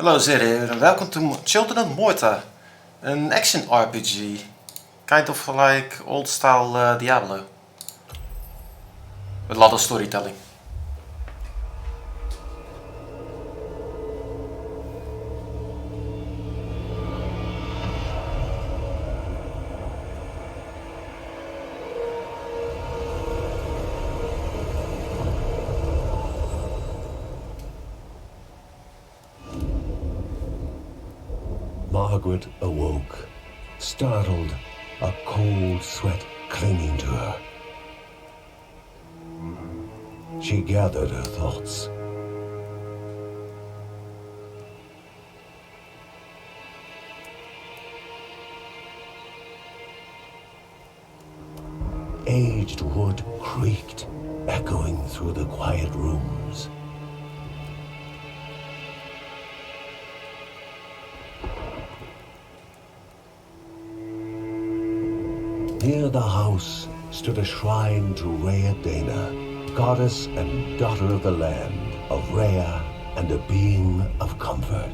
Hello there and welcome to Children of Morta, an action RPG, kind of like old style Diablo, with a lot of storytelling. Margaret awoke, startled, a cold sweat clinging to her. She gathered her thoughts. Aged wood creaked, echoing through the quiet rooms. Near the house stood a shrine to Rhea Dana, goddess and daughter of the land, of Rhea and a being of comfort.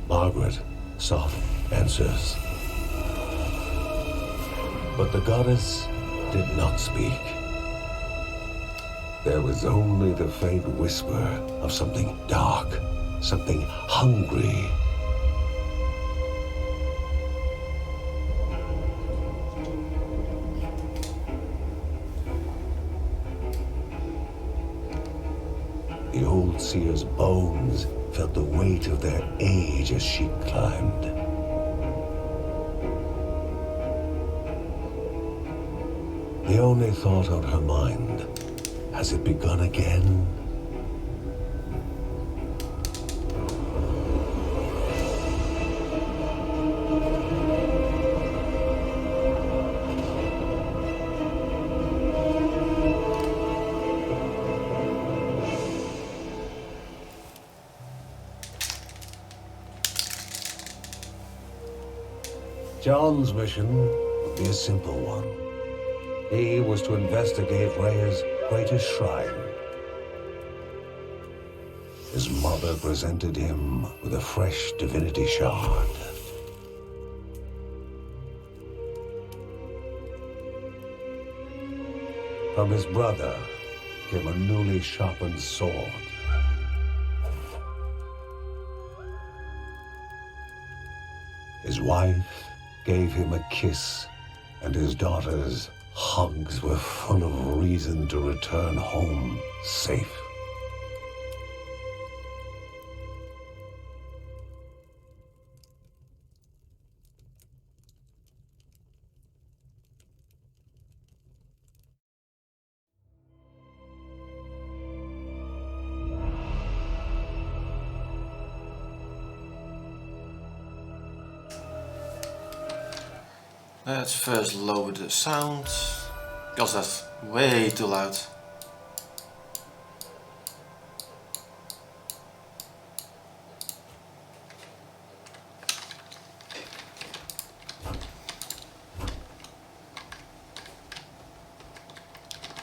Margaret sought answers. But the goddess did not speak. There was only the faint whisper of something dark, something hungry. The old seer's bones felt the weight of their age as she climbed. The only thought on her mind, has it begun again? John's mission would be a simple one. He was to investigate Rhea's greatest shrine. His mother presented him with a fresh divinity shard. From his brother came a newly sharpened sword. His wife gave him a kiss, and his daughter's hugs were full of reason to return home safe. Let's first lower the sound, because that's way too loud.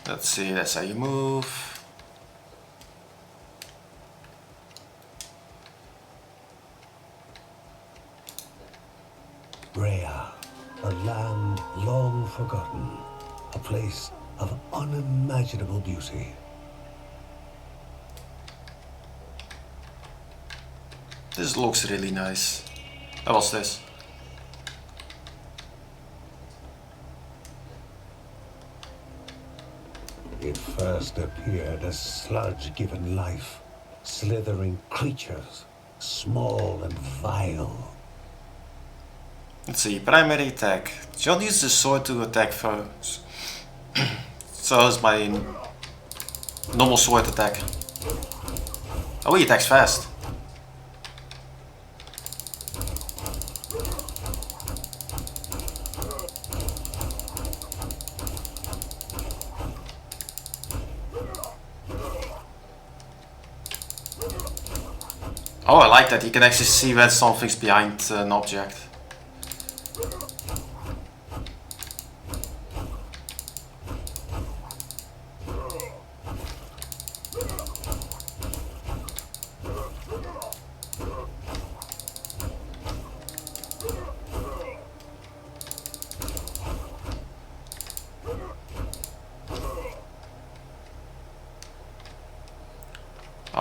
Let's see, that's how you move. Rhea, a land long forgotten, a place of unimaginable beauty. This looks really nice. What's this? It first appeared as sludge given life, slithering creatures, small and vile. Let's see, primary attack. John uses the sword to attack foes. So is my normal sword attack. Oh, he attacks fast. Oh, I like that. You can actually see when something's behind an object.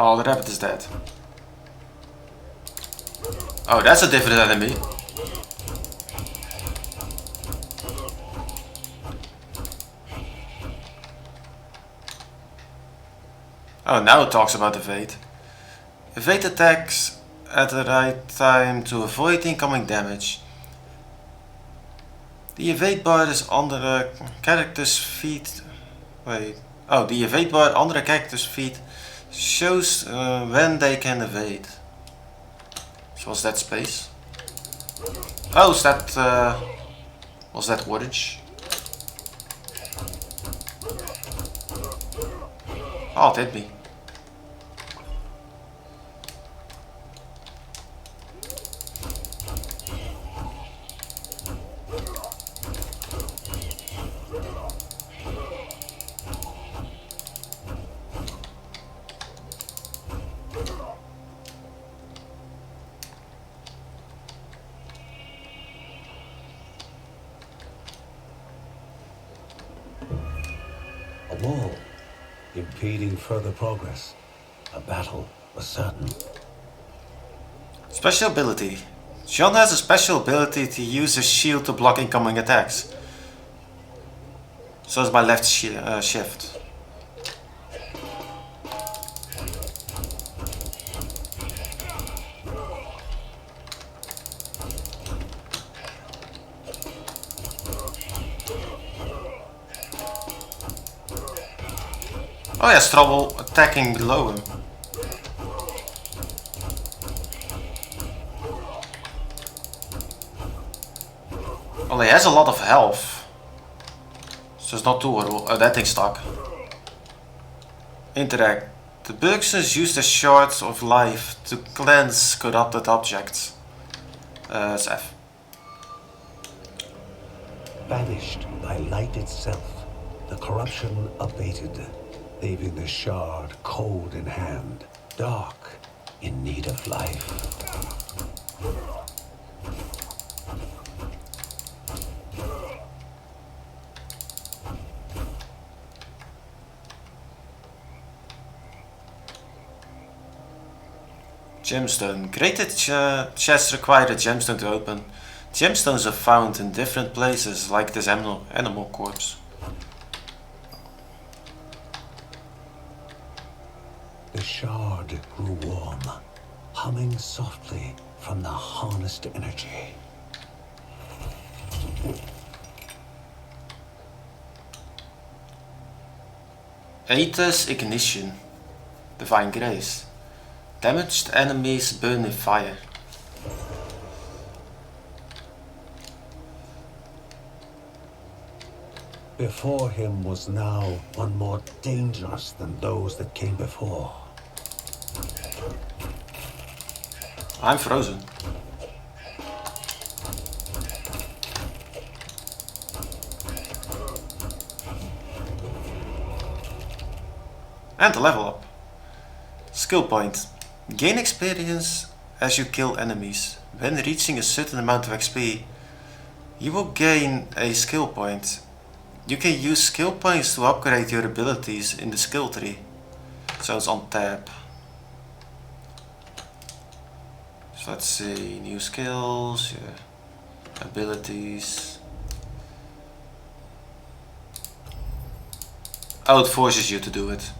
Oh, the rabbit is dead. Oh, that's a different enemy. Oh, now it talks about evade. Evade attacks at the right time to avoid incoming damage. The evade bar is under the character's feet. Wait. Oh, the evade bar under the character's feet shows when they can evade. So was that space? Oh, is that was that orange? Oh, it hit me. A wall, impeding further progress. A battle was certain. Special ability. John has a special ability to use his shield to block incoming attacks. So is my left shift. Oh, he has trouble attacking below him. Well, he has a lot of health, so it's not too horrible. Oh, that thing's stuck. Interact. The Bergsons use the shards of life to cleanse corrupted objects. It's F. Banished by light itself, the corruption abated, leaving the shard cold in hand, dark, in need of life. Gemstone. Created chests require a gemstone to open. Gemstones are found in different places, like this animal corpse. The shard grew warm, humming softly from the harnessed energy. Aether's ignition. Divine grace. Damaged enemies burn in fire. Before him was now one more dangerous than those that came before. I'm frozen. And a level up. Skill point. Gain experience as you kill enemies. When reaching a certain amount of XP, you will gain a skill point. You can use skill points to upgrade your abilities in the skill tree. So it's on tab. So let's see, new skills, yeah. Abilities. Oh, it forces you to do it.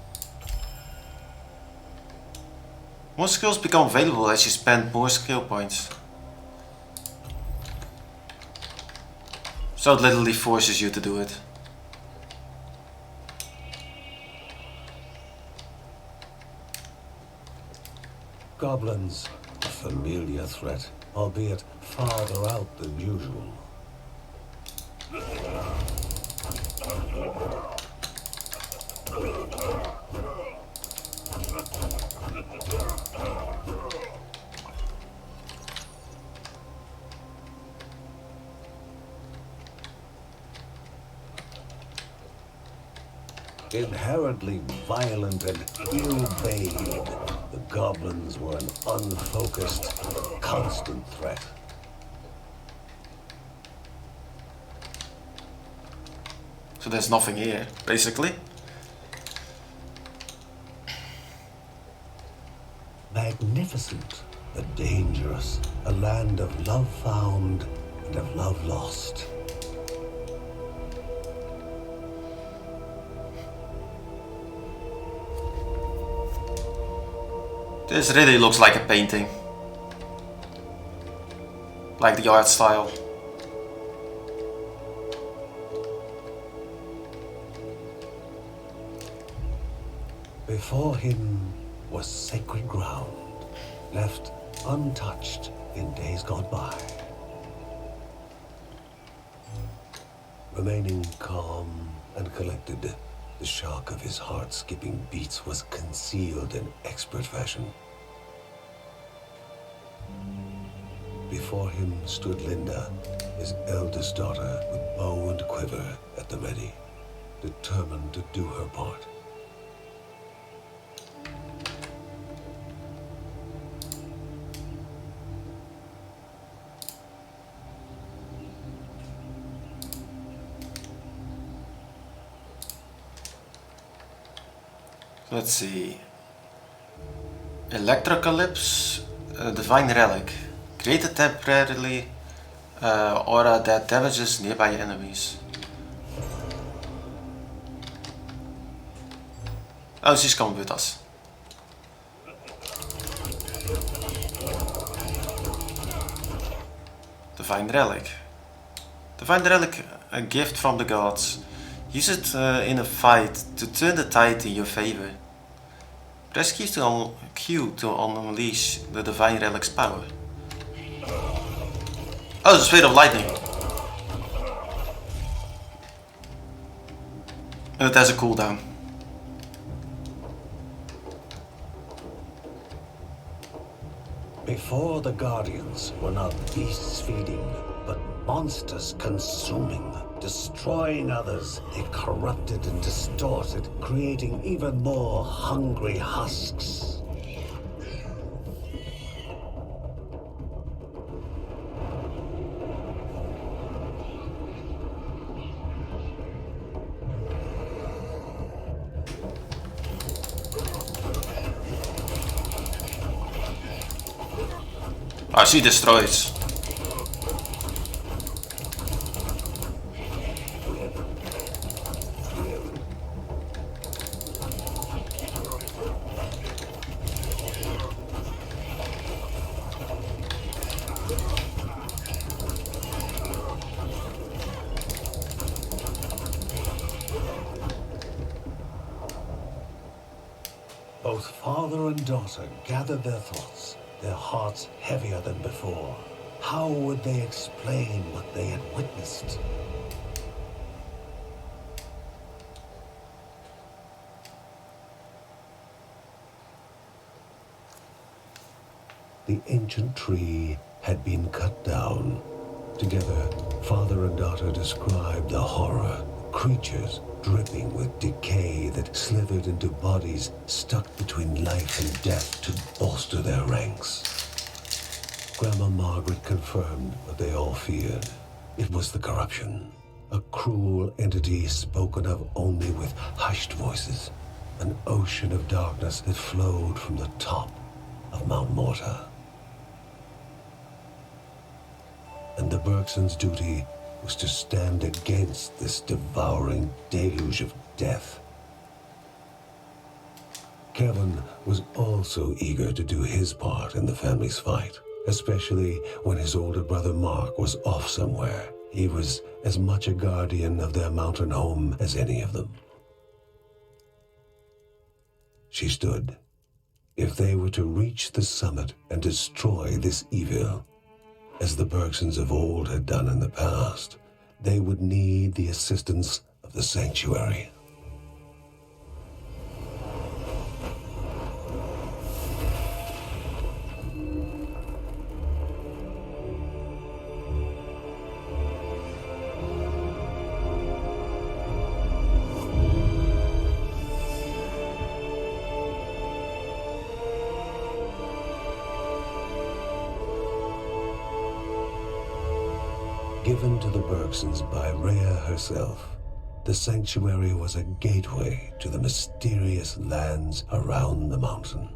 More skills become available as you spend more skill points. So it literally forces you to do it. Goblins, a familiar threat, albeit farther out than usual. Inherently violent and ill-bade, the goblins were an unfocused, constant threat. So there's nothing here, basically. magnificent, but dangerous, a land of love found and of love lost. This really looks like a painting. Like the art style. Before him was sacred ground, left untouched in days gone by. Remaining calm and collected, the shock of his heart-skipping beats was concealed in expert fashion. Before him stood Linda, his eldest daughter, with bow and quiver at the ready, determined to do her part. Let's see. Electrocalypse, divine relic. Created temporarily aura that damages nearby enemies. Oh, she's coming with us. Divine relic. Divine relic, a gift from the gods. Use it in a fight to turn the tide in your favor. Press Q to unleash the divine relic's power. Oh, it's a sphere of lightning. And it has a cooldown. Before the Guardians were not beasts feeding, but monsters consuming, destroying others. They corrupted and distorted, creating even more hungry husks. Ah, she destroys. Both father and daughter gathered their thoughts, their hearts heavier than before. How would they explain what they had witnessed? The ancient tree had been cut down. Together, father and daughter described the horror. Creatures dripping with decay that slithered into bodies stuck between life and death to bolster their ranks. Grandma Margaret confirmed what they all feared. It was the corruption. A cruel entity spoken of only with hushed voices. An ocean of darkness that flowed from the top of Mount Morta. And the Bergsons' duty was to stand against this devouring deluge of death. Kevin was also eager to do his part in the family's fight, especially when his older brother Mark was off somewhere. He was as much a guardian of their mountain home as any of them. She stood. If they were to reach the summit and destroy this evil, as the Bergsons of old had done in the past, they would need the assistance of the Sanctuary. Given to the Bergsons by Rhea herself, the Sanctuary was a gateway to the mysterious lands around the mountain.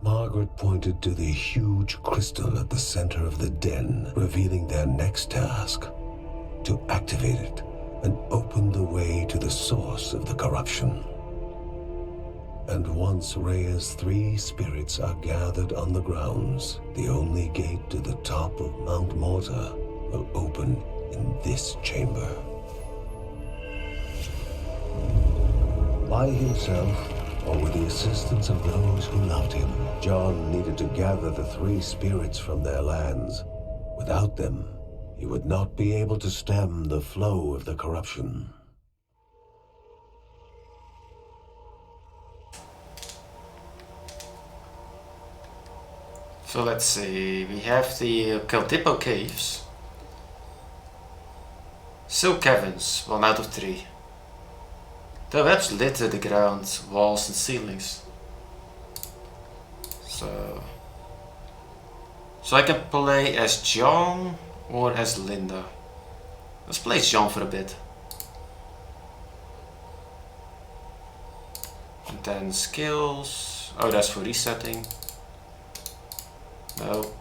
Margaret pointed to the huge crystal at the center of the den, revealing their next task: to activate it and open the way to the source of the corruption. And once Rhea's 3 spirits are gathered on the grounds, the only gate to the top of Mount Morta will open in this chamber. By himself, or with the assistance of those who loved him, John needed to gather the 3 spirits from their lands. Without them, he would not be able to stem the flow of the corruption. So let's see, we have the Keltipo Caves. Silk caverns, 1 out of 3. The webs litter the ground, walls and ceilings. So I can play as John or as Linda. Let's play as John for a bit. And then skills. Oh, that's for resetting. No,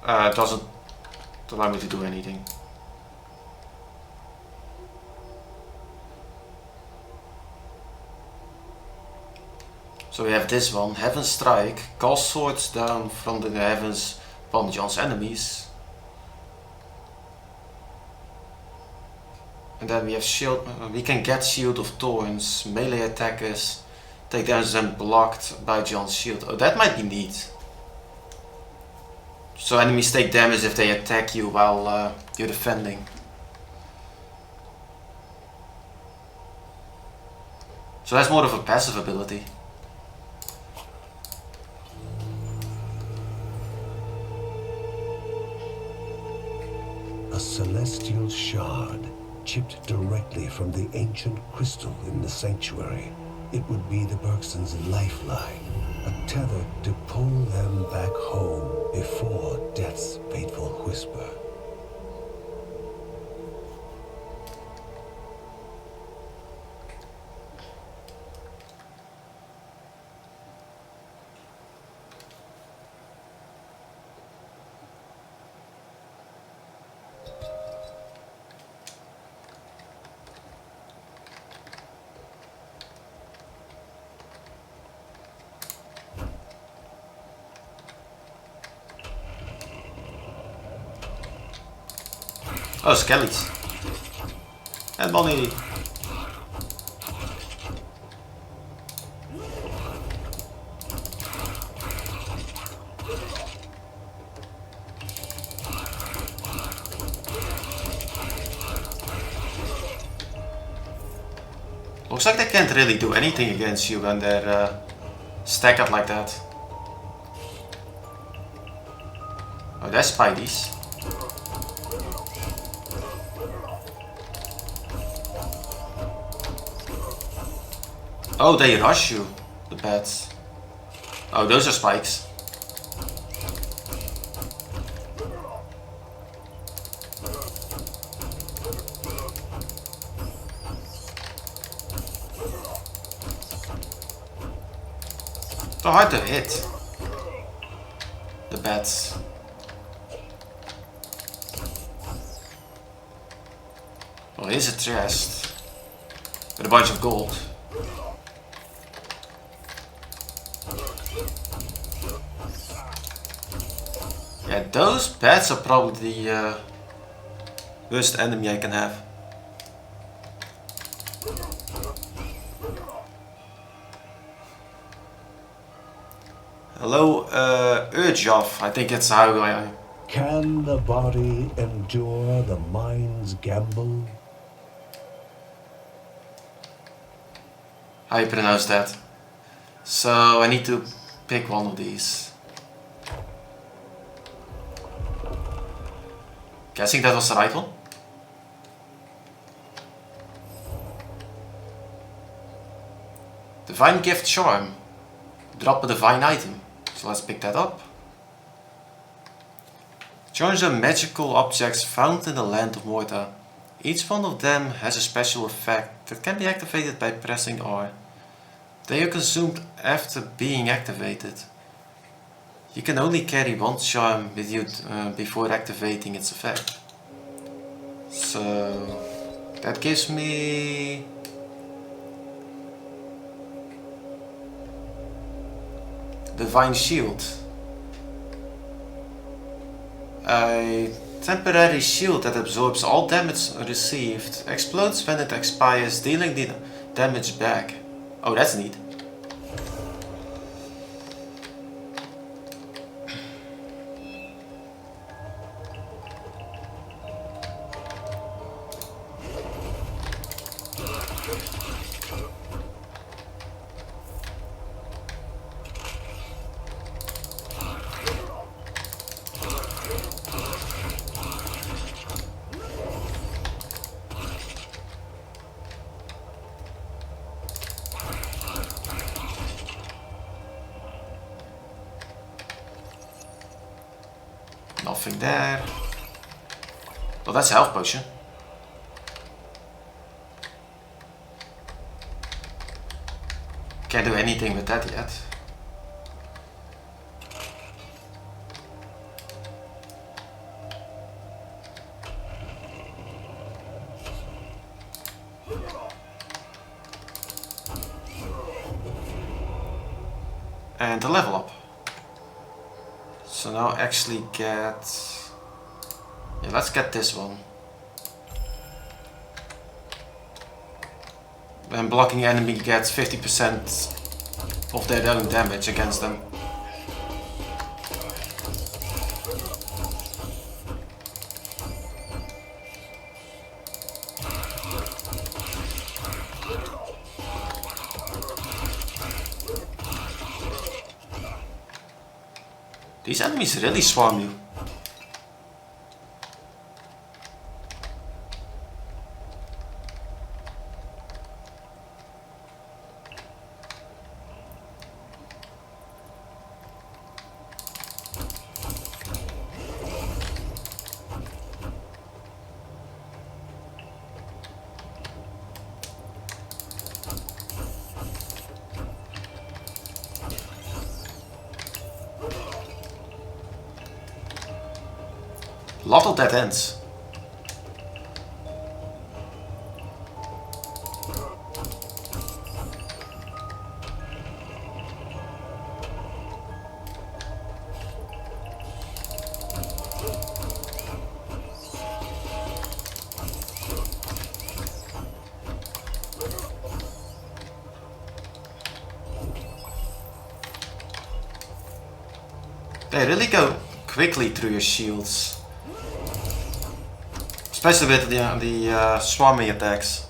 it doesn't allow me to do anything. So we have this one, Heaven Strike, call swords down from the heavens upon John's enemies. And then we have shield, we can get Shield of Thorns, melee attackers, take damage and blocked by John's shield. Oh, that might be neat. So enemies take damage if they attack you while you're defending. So that's more of a passive ability. A celestial shard, chipped directly from the ancient crystal in the sanctuary. It would be the Bergsons' lifeline, a tether to pull them back home before death's fateful whisper. Oh, skellies. And money. Looks like they can't really do anything against you when they're staggered like that. Oh, that's Spideys. Oh, they rush you, the bats. Oh, those are spikes. They're hard to hit, the bats. Well, here's a chest with a bunch of gold. Yeah, those bats are probably the worst enemy I can have. Hello, Urjov, I think that's how I... Can the body endure the mind's gamble? How you pronounce that? So I need to pick one of these. Guessing that was the right one. Divine Gift Charm. Drop a divine item. So let's pick that up. Charms are magical objects found in the land of Morta. Each one of them has a special effect that can be activated by pressing R. They are consumed after being activated. You can only carry one charm with you before activating its effect. So that gives me Divine Shield. A temporary shield that absorbs all damage received, explodes when it expires, dealing the damage back. Oh, that's neat. Nothing there. Well, that's a health potion. Can't do anything with that yet. And the level up. So now actually get... Yeah, let's get this one. When blocking enemy gets 50% of their own damage against them. These enemies really swarm you. Lot of dead ends. They really go quickly through your shields. Especially with the swarming attacks.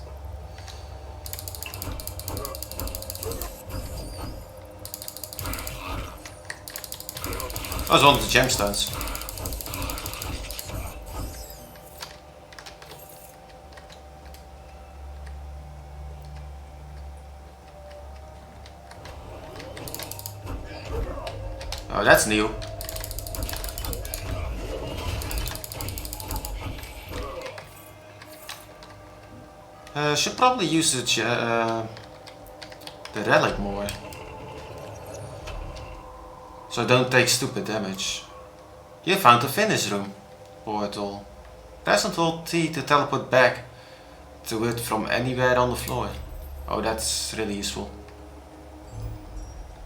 That was one of the gemstones. Oh, that's new. Should probably use the relic more. So don't take stupid damage. You found the finish room portal. Press and hold T to teleport back to it from anywhere on the floor. Oh, that's really useful.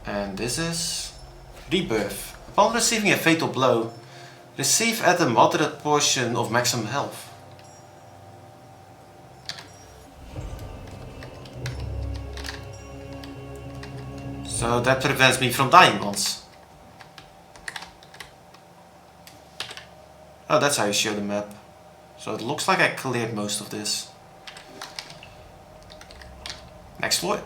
And this is Rebirth. Upon receiving a fatal blow, receive at a moderate portion of maximum health. So that prevents me from dying once. Oh, that's how you show the map. So it looks like I cleared most of this. Next floor.